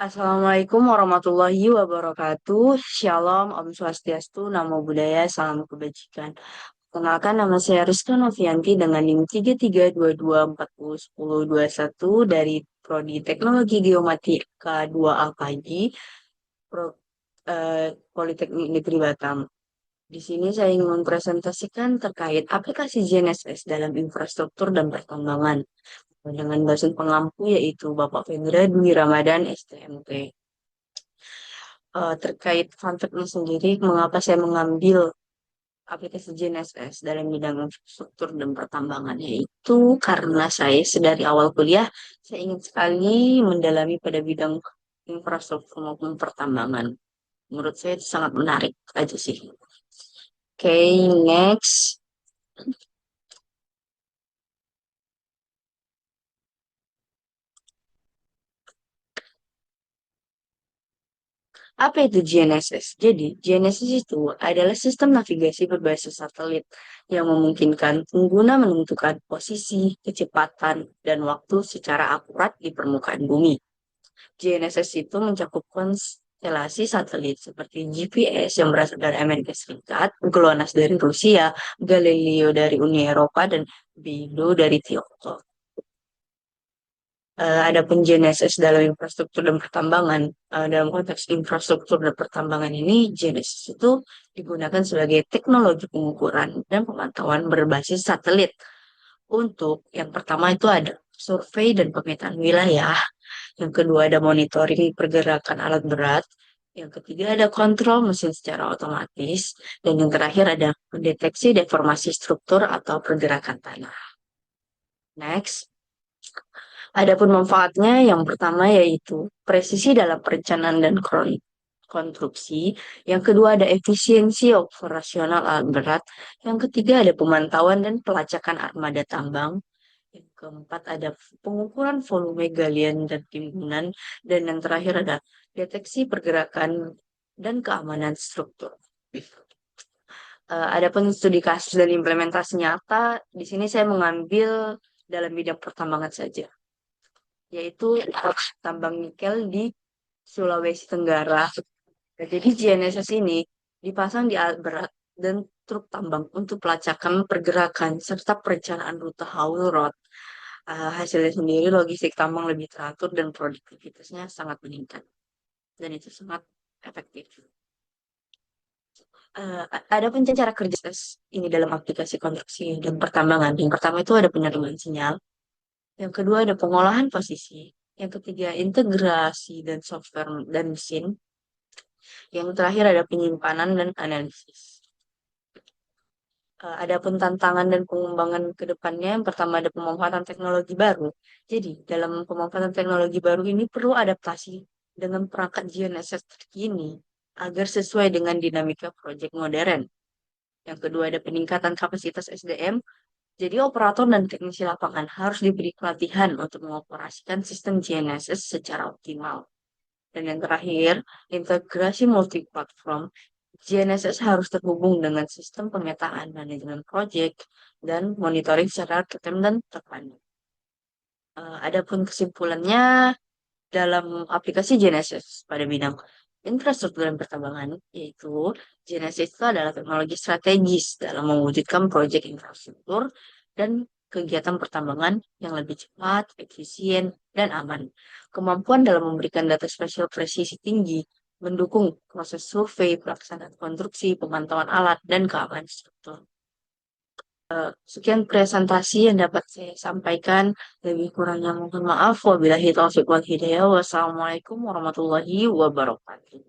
Assalamualaikum warahmatullahi wabarakatuh. Shalom, Om Swastiastu, Namo Buddhaya, Salam Kebajikan. Kenalkan nama saya Rizka Novianti dengan NIM 3322401021 dari Prodi Teknologi Geomatika 2 Alkaji, Pro- Politeknik Negeri Batam. Di sini saya ingin mempresentasikan terkait aplikasi GNSS dalam infrastruktur dan pertambangan dengan dosen pengampu yaitu Bapak Fendra Dwi Ramadan STMT. Terkait fun fact-nya sendiri, mengapa saya mengambil aplikasi GNSS dalam bidang infrastruktur dan pertambangan, yaitu karena saya sedari awal kuliah, saya ingin sekali mendalami pada bidang infrastruktur maupun pertambangan. Menurut saya itu sangat menarik aja sih. Oke, next. Apa itu GNSS? Jadi, GNSS itu adalah sistem navigasi berbasis satelit yang memungkinkan pengguna menentukan posisi, kecepatan, dan waktu secara akurat di permukaan bumi. GNSS itu mencakup konstelasi satelit seperti GPS yang berasal dari Amerika Serikat, GLONASS dari Rusia, Galileo dari Uni Eropa, dan Beidou dari Tiongkok. Adapun GNSS dalam infrastruktur dan pertambangan, dalam konteks infrastruktur dan pertambangan ini, GNSS itu digunakan sebagai teknologi pengukuran dan pemantauan berbasis satelit. Untuk yang pertama itu ada survei dan pemetaan wilayah, yang kedua ada monitoring pergerakan alat berat, yang ketiga ada kontrol mesin secara otomatis, dan yang terakhir ada mendeteksi deformasi struktur atau pergerakan tanah. Next. Adapun manfaatnya yang pertama yaitu presisi dalam perencanaan dan konstruksi. Yang kedua ada efisiensi operasional alat berat. Yang ketiga ada pemantauan dan pelacakan armada tambang. Yang keempat ada pengukuran volume galian dan timbunan. Dan yang terakhir ada deteksi pergerakan dan keamanan struktur. Adapun studi kasus dan implementasi nyata, di sini saya mengambil dalam bidang pertambangan saja, yaitu tambang nikel di Sulawesi Tenggara. Nah, jadi GNSS ini dipasang di alat berat dan truk tambang untuk pelacakan pergerakan serta perencanaan rute haul road. Hasilnya sendiri logistik tambang lebih teratur dan produktivitasnya sangat meningkat. Dan itu sangat efektif. Ada pun cara kerja ini dalam aplikasi konstruksi dan pertambangan. Yang pertama itu ada penerimaan sinyal. Yang kedua ada pengolahan posisi. Yang ketiga integrasi dan software dan mesin. Yang terakhir ada penyimpanan dan analisis. Adapun tantangan dan pengembangan ke depannya, yang pertama ada pemanfaatan teknologi baru. Jadi, dalam pemanfaatan teknologi baru ini perlu adaptasi dengan perangkat GNSS terkini agar sesuai dengan dinamika proyek modern. Yang kedua ada peningkatan kapasitas SDM. Jadi operator dan teknisi lapangan harus diberi pelatihan untuk mengoperasikan sistem GNSS secara optimal. Dan yang terakhir, integrasi multi-platform. GNSS harus terhubung dengan sistem pemetaan manajemen proyek dan monitoring secara real dan terpadu. Adapun kesimpulannya dalam aplikasi GNSS pada bidang infrastruktur dan pertambangan, yaitu GNSS itu adalah teknologi strategis dalam mewujudkan proyek infrastruktur dan kegiatan pertambangan yang lebih cepat, efisien, dan aman. Kemampuan dalam memberikan data spasial presisi tinggi, mendukung proses survei, pelaksanaan konstruksi, pemantauan alat, dan keamanan struktur. Sekian presentasi yang dapat saya sampaikan. Lebih kurangnya mohon maaf. Wabillahi taufiq wal hidayah. Wassalamualaikum warahmatullahi wabarakatuh.